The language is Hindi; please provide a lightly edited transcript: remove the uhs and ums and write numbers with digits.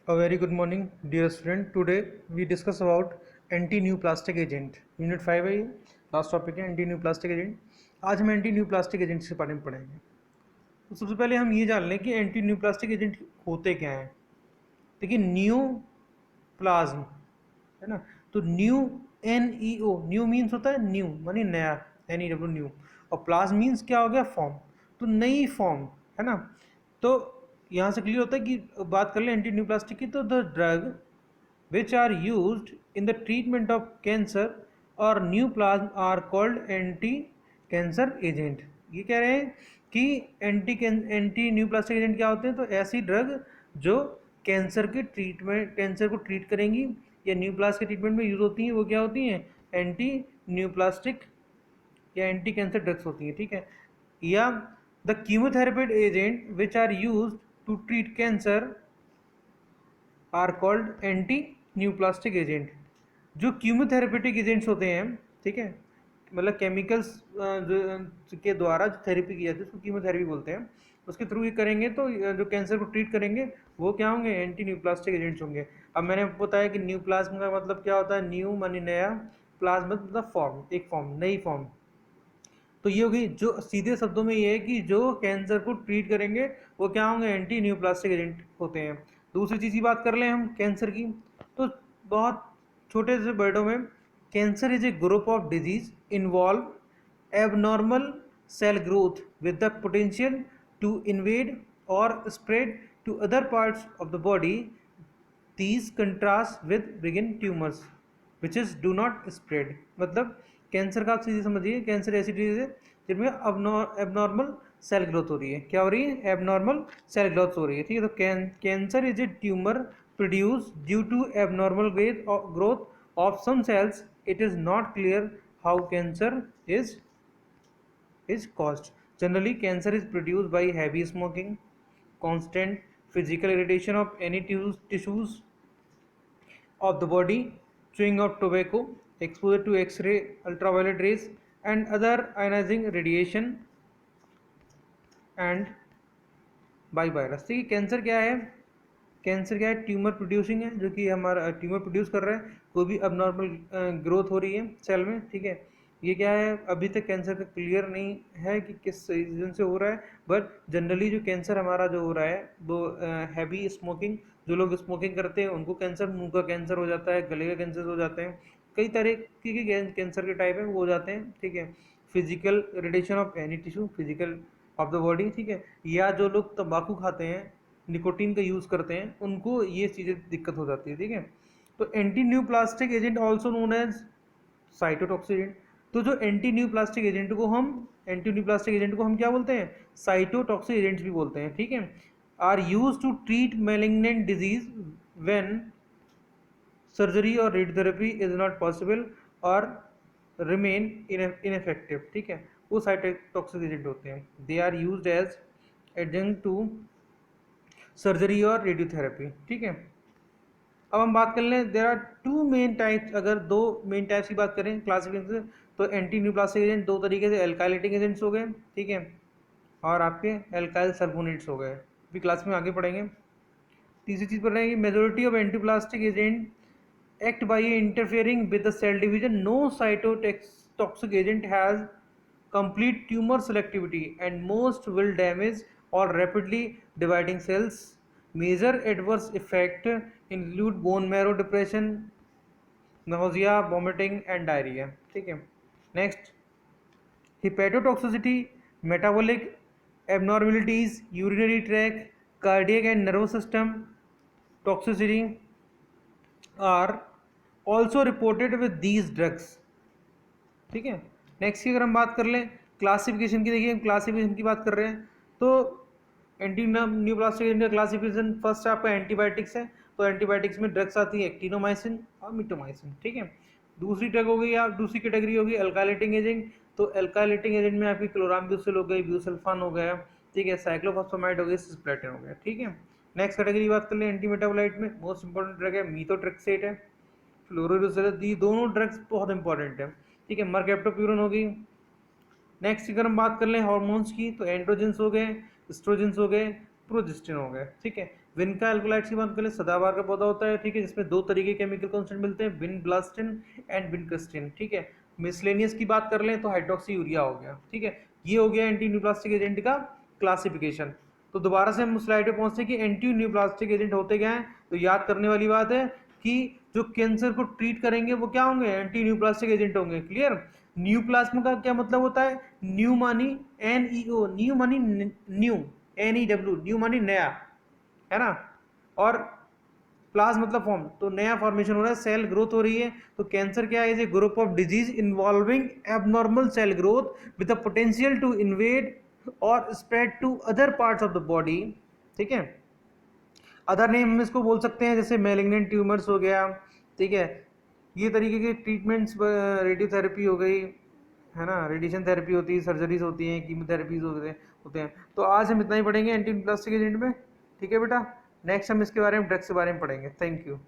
A very good morning, dear student. Today we discuss about anti neoplastic agent. Unit 5 है ये. लास्ट टॉपिक है एंटी न्यू प्लास्टिक एजेंट. आज हम एंटी न्यू प्लास्टिक एजेंट के बारे में पढ़ेंगे. तो सबसे पहले हम ये जान लें कि एंटी न्यू प्लास्टिक एजेंट होते क्या हैं. देखिए, न्यू प्लाज्म है ना. तो न्यू, NEO, न्यू मीन्स होता है न्यू मानी नया, NEW न्यू. और प्लाज्म मीन्स क्या हो गया, फॉर्म. तो नई फॉर्म है ना. तो यहाँ से क्लियर होता है कि बात कर ले एंटी न्यू प्लास्टिक की, तो the drug which are used in the treatment of cancer or new plasm are called anti cancer agent. ये कह रहे हैं कि एंटी न्यू प्लास्टिक एजेंट क्या होते हैं. तो ऐसी ड्रग जो कैंसर के ट्रीटमेंट, कैंसर को ट्रीट करेंगी या न्यू प्लास्ट के ट्रीटमेंट में यूज होती हैं, वो क्या होती हैं, एंटी न्यू प्लास्टिक या एंटी कैंसर ड्रग्स होती हैं. ठीक है. या the chemotherapy agent which are use to treat cancer are called anti neoplastic agent. जो कीमोथेरेपेटिक एजेंट्स होते हैं, ठीक है, मतलब केमिकल्स के द्वारा जो थेरेपी की जाती है उसको कीमोथेरेपी बोलते हैं. उसके थ्रू ये करेंगे तो जो कैंसर को ट्रीट करेंगे वो क्या होंगे, एंटी न्यूप्लास्टिक एजेंट्स होंगे. अब मैंने बताया कि न्यू प्लाज्म का मतलब क्या होता है, न्यू मानी नया, प्लाज्म मतलब फॉर्म, एक फॉर्म, नई फॉर्म. तो ये होगी, जो सीधे शब्दों में ये है कि जो कैंसर को ट्रीट करेंगे वो क्या होंगे, एंटी न्यूप्लास्टिक एजेंट होते हैं. दूसरी चीज़ की बात कर लें हम कैंसर की, तो बहुत छोटे से वर्डों में, cancer is a group of disease involve abnormal cell growth with the potential to invade or spread to other parts of the body. these contrast with begin tumors which is do not spread. मतलब कैंसर का आप सीधे समझिए, कैंसर ऐसी डिजीज है जिनमें एबनॉर्मल सेल ग्रोथ हो रही है. क्या हो रही है, एबनॉर्मल सेल ग्रोथ हो रही है. ठीक है. तो cancer is a tumour produce due to abnormal growth of some cells. It is not clear how cancer is caused. Generally, cancer is produced by heavy smoking, constant physical irritation of any tissues of the body, chewing of tobacco, exposure to X-ray, ultraviolet rays, and other ionizing radiation, and by virus. ठीक है. कैंसर क्या है, कैंसर क्या है, ट्यूमर प्रोड्यूसिंग है, जो कि हमारा ट्यूमर प्रोड्यूस कर रहा है, कोई भी अबनॉर्मल ग्रोथ हो रही है सेल में. ठीक है. ये क्या है, अभी तक कैंसर का क्लियर नहीं है कि किस रीजन से हो रहा है, बट जनरली जो कैंसर हमारा जो हो रहा है वो हैवी स्मोकिंग, जो लोग स्मोकिंग करते हैं उनको कैंसर, मुंह का कैंसर हो जाता है, गले का कैंसर हो जाते हैं, कई तरह के कैंसर के टाइप है वो हो जाते हैं. ठीक है. Physical radiation of any tissue physical of the body. ठीक है. या जो लोग तंबाकू खाते हैं, निकोटीन का यूज़ करते हैं, उनको ये चीज़ें दिक्कत हो जाती है. ठीक है. तो anti neoplastic agent also known as cytotoxic. तो जो एंटी न्यू प्लास्टिक एजेंट को हम, एंटी न्यू प्लास्टिक एजेंट को हम क्या बोलते हैं, साइटोटॉक्सिक एजेंट्स भी बोलते हैं. ठीक है. Are use to treat malignant disease when surgery और रेडियोथेरेपी इज नॉट पॉसिबल और रिमेन इनफेक्टिव. ठीक है. वो साइटोटॉक्सिक एजेंट होते हैं. They are used as adjunct to surgery और रेडियोथेरेपी. ठीक है. अब हम बात कर लें, there are two main types. अगर दो मेन टाइप्स की बात करें क्लासिफिकेशन, तो एंटी न्यूप्लास्टिक एजेंट दो तरीके से, एल्काइलेटिक एजेंट्स हो गए, ठीक है, और आपके एल्काइल सल्फोनेट्स हो गए, भी क्लास में आगे पढ़ेंगे. तीसरी चीज़ पढ़ रहे हैं कि majority of antiplastic agent act by interfering with the cell division. No cytotoxic agent has complete tumor selectivity and most will damage or rapidly dividing cells. Major adverse effect include bone marrow depression, nausea, vomiting and diarrhea. ठीक है. Next, hepatotoxicity, metabolic abnormalities, urinary tract, cardiac and nervous system toxicity are also reported with these drugs. ठीक है. नेक्स्ट की अगर हम बात कर लें क्लासिफिकेशन की, देखिए क्लासिफिकेशन की बात कर रहे हैं, तो एंटी न्यू प्लास्टिक एजेंट का क्लासिफिकेशन फर्स्ट आपका एंटीबायोटिक्स है. तो एंटीबायोटिक्स में ड्रग्स आती है एक्टिनोमाइसिन और मिटोमाइसिन. ठीक है. दूसरी ड्रग हो गई, आप दूसरी कैटेगरी होगी एल्काइलेटिंग एजेंट. तो एल्काइलेटिंग एजेंट में आपकी क्लोराम्ब्यूसिल हो गई, ब्यूसल्फान हो गया, ठीक है, साइक्लोफॉस्फेमाइड हो गई, सिस्प्लेटिन हो गया. ठीक है. नेक्स्ट कैटेगरी बात कर लें एंटी मेटाबोलाइट में, मोस्ट इंपॉर्टेंट ड्रग है मीथोट्रेक्सेट है, फ्लोरोरिडोसिल. ये दोनों ड्रग्स बहुत इंपॉर्टेंट है. ठीक है. मर्केप्टोप्यूरिन होगी. नेक्स्ट अगर हम बात कर लें हार्मोन्स की, तो एंड्रोजेंस हो गए, एस्ट्रोजेंस हो गए, प्रोजेस्टेरोन हो गए. ठीक है. विनका एल्कोलाइट्स की बात करें, सदाबहार का पौधा होता है, ठीक है, जिसमें दो तरीके के केमिकल कॉन्स्टेंट मिलते हैं, विनब्लास्टिन एंड विनक्रिस्टिन, ठीक है। मिसलेनियस की बात कर लें तो हाइड्रोक्सी यूरिया हो गया, ठीक है। ये हो गया एंटी न्यूप्लास्टिक एजेंट का क्लासिफिकेशन। तो दोबारा से हम उस स्लाइड पे पहुंचते हैं कि एंटी न्यूप्लास्टिक एजेंट होते क्या हैं। तो याद करने वाली बात है कि जो कैंसर को ट्रीट करेंगे वो क्या होंगे, एंटी न्यूप्लास्टिक एजेंट होंगे, क्लियर। न्यूप्लाज्म का क्या मतलब होता है, न्यू मानी NEO, न्यू मानी न्यू, NEW, न्यू मानी नया, है ना। और प्लाज मतलब फॉर्म, तो नया फॉर्मेशन हो रहा है, सेल ग्रोथ हो रही है। तो कैंसर क्या है, is a group of disease involving abnormal cell growth with the potential to invade or spread to other parts of the body, ठीक है। अदर नेम हम इसको बोल सकते हैं, जैसे मैलिग्नेंट ट्यूमर्स हो गया, ठीक है। ये तरीके के ट्रीटमेंट्स, रेडियोथेरेपी हो गई, है ना, रेडिएशन थेरेपी होती है, सर्जरीज होती हैं, कीमोथेरेपीज होते हैं। तो आज हम इतना ही पढ़ेंगे एंटी प्लास्टिक एजेंट में, ठीक है बेटा। नेक्स्ट हम इसके बारे में, ड्रग्स के बारे में पढ़ेंगे। Thank you.